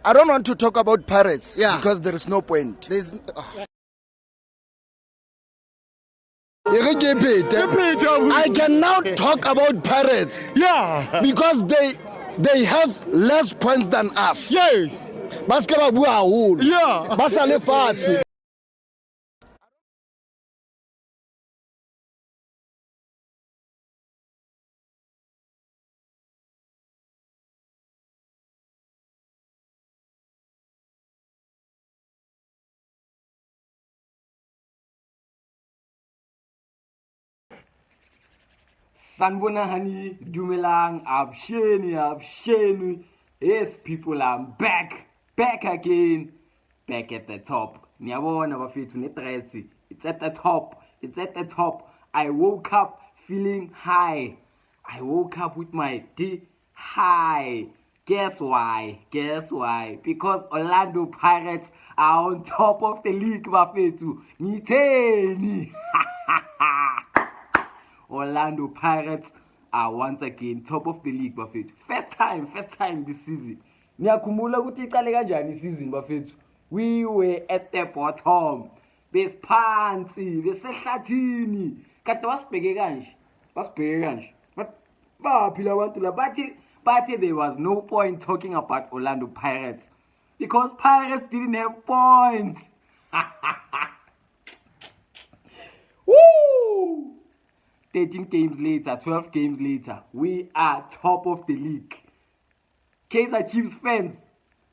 I don't want to talk about Pirates Yeah. because there is no point. I can now talk about Pirates. Yeah. Because they have less points than us. Yes. Baske ba bua haholo. Yeah. Ba sa le fatshe. Sanbona honey, dumelang, absheni. Yes, people, I'm back again, back at the top. Niyabona bafethu netretsi. It's at the top. I woke up feeling high. I woke up with my D high. Guess why? Because Orlando Pirates are on top of the league, bafethu. Ngitheni. Orlando Pirates are once again top of the league, bafethu. First time this season. Niyakhumbula ukuthi iqale kanjani season, bafethu. We were at the bottom. Besiphansi, besehlathini. Kade basibheke kanje. But baphila abantu la bathi there was no point talking about Orlando Pirates because Pirates didn't have points. Woo! 13 games later, 12 games later, we are top of the league. Kaizer Chiefs fans,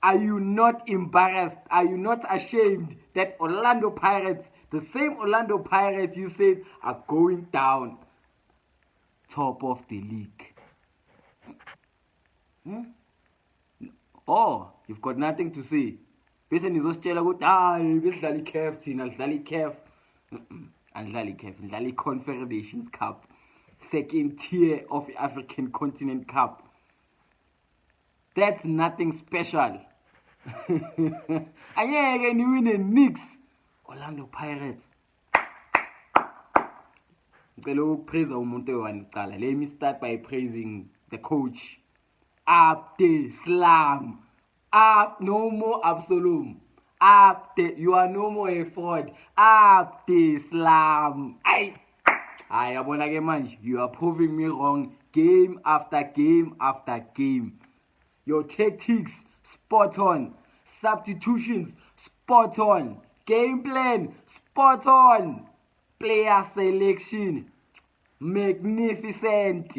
are you not embarrassed? Are you not ashamed that Orlando Pirates, the same Orlando Pirates you said are going down, top of the league? Oh, you've got nothing to say. Bese nizositshela ukuthi hayi besidlala iCAF thina sidlala iCAF. Andlali CAF, Ndlali Confederations Cup, second tier of African Continent Cup. That's nothing special. Angeke niwine nix. Orlando Pirates. Ngicela ukupraise umuntu owanicala. Let me start by praising the coach. Abdeslam. No more Absalom. You are no more a fraud. Abdeslam. Yabona ke manje, you are proving me wrong game after game. Your tactics spot on. Substitutions spot on. Game plan spot on. Player selection magnificent.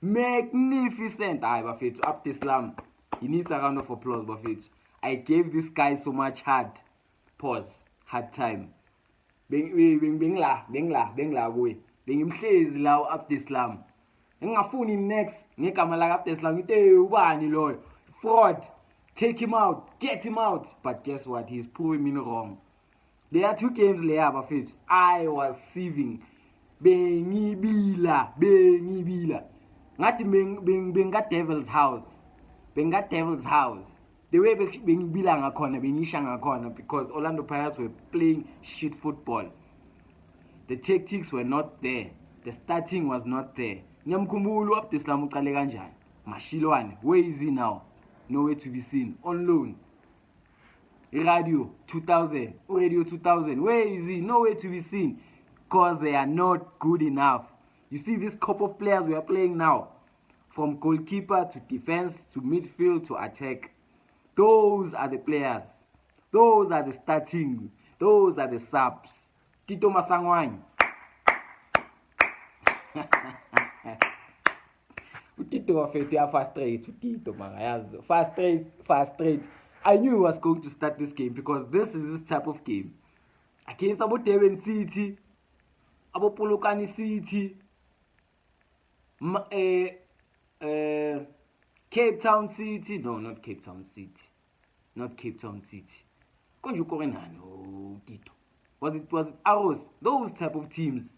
Bafethu, Abdeslam, he needs a round of applause, bafethu. I gave this guy so much hard time. Bengla kuwe. Bengimhlezi la uAbdeslam. Ngingafuni next ngegama la Abdeslam ngithi ubani loyo? Fraud. Take him out, get him out. But guess what? He's proving me wrong. There are 2 games later, bafethu. I was sieving. Bengibila. Ngathi benga Devil's House. The way bengibila ngakhona bengisha ngakhona because Orlando Pirates were playing shit football. The tactics were not there. The starting was not there. Nyamkhumbulo uAbdeslam uqale kanjani? Mashilwane, where is he now? Nowhere to be seen. On loan. Radio 2000, where is he? Nowhere to be seen. Because they are not good enough. You see this couple of players we are playing now, from goalkeeper to defense to midfield to attack. Those are the players. Those are the starting. Those are the subs. Tito Masangwani. Tito wafethu ya frustrate. Tito mara frustrate. I knew he was going to start this game because this is this type of game. Against Abo Durban City, Abo Polokwane City, Cape Town City. No, not Cape Town City. Konje ukorenani Tito? Was it Arrows? Those type of teams.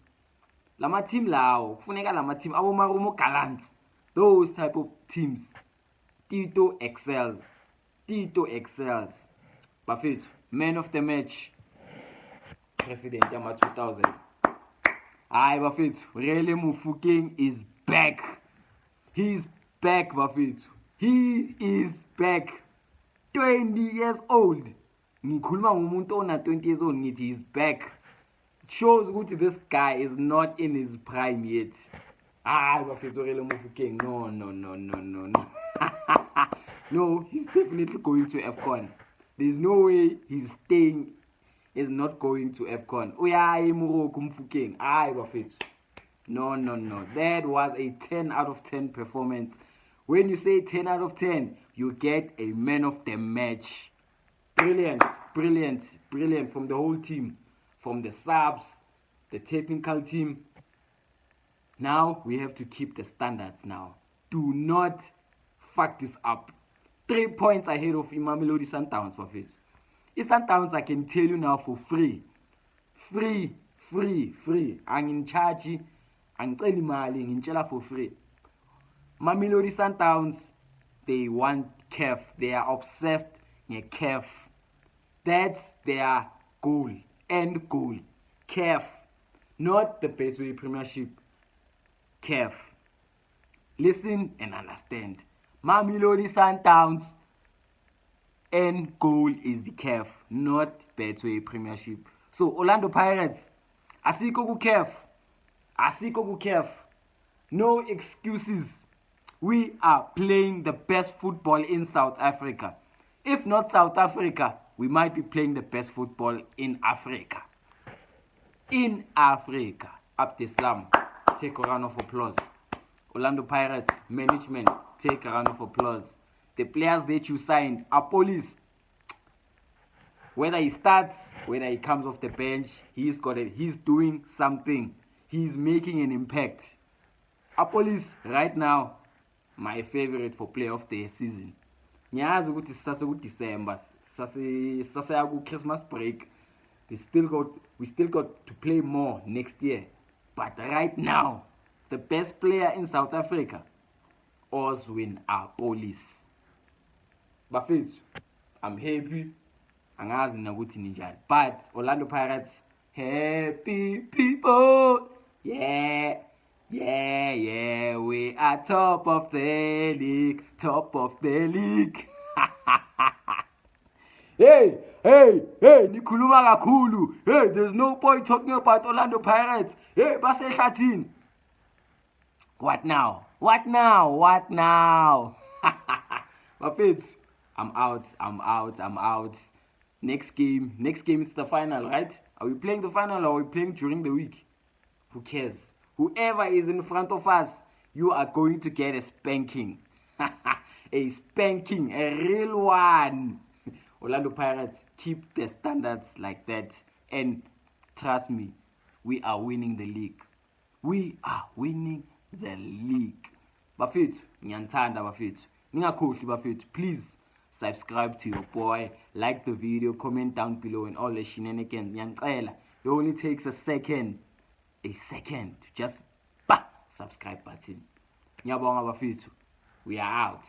Lama team lawo, kufuneka lama team abo Marumo Gallants. Those type of teams. Tito excels. Bafethu, man of the match. President Yama 2000. Bafethu, Relé Mofokeng is back. He's back, Bafethu. He is back. 20 years old. Ngikhuluma ngomuntu ona 20 years old ngithi he's back. It shows ukuthi this guy is not in his prime yet. Bafethu really Mofokeng. No. No, he's definitely going to AFCON. There's no way he's staying, is not going to AFCON. Uyaye Morocco Mofokeng. Bafethu. No. That was a 10 out of 10 performance. When you say 10 out of 10, you get a man of the match. Brilliant from the whole team. From the subs, the technical team. Now we have to keep the standards now. Do not fuck this up. 3 points ahead of Mamelodi Sundowns for this. Sundowns, I can tell you now for free. Free. I'm in charge. I'm telling Mali in Chela for free. Mamelodi Sundowns, they want CAF. They are obsessed with CAF. That's their goal. End goal. CAF. Not the Betway Premiership. CAF. Listen and understand. Mamelodi Sundowns end goal is the CAF, not Betway Premiership. So Orlando Pirates, asiko ku CAF. No excuses. We are playing the best football in South Africa. If not South Africa, we might be playing the best football in Africa. In Africa. Abdeslam, take a round of applause. Orlando Pirates management, take a round of applause. The players that you signed are police. Whether he starts, whether he comes off the bench, he's got it. He's doing something. He's making an impact. Police right now, my favorite for player of the season. Nyazi ukuthi sase ku December, sase ya ku Christmas break. We still got to play more next year. But right now, the best player in South Africa, Oswin Police. Bafethu, I'm happy. Angazi nakuthi ninjani. But Orlando Pirates, happy people. Yeah, we are top of the league. Hey, nikhuluma kakhulu. Hey, there's no point talking about Orlando Pirates. Hey, basehlathini. What now? Bafethu, I'm out. Next game is the final, right? Are we playing the final or are we playing during the week? Who cares? Whoever is in front of us, you are going to get a spanking. A spanking, a real one. Orlando Pirates, keep the standards like that. And trust me, we are winning the league. Bafethu, ngiyanthanda bafethu. Ningakhohlwa bafethu, please subscribe to your boy, like the video, comment down below and all the shenanigans. Ngiyacela, it only takes a second to just subscribe button. Ngiyabonga bafethu. We are out.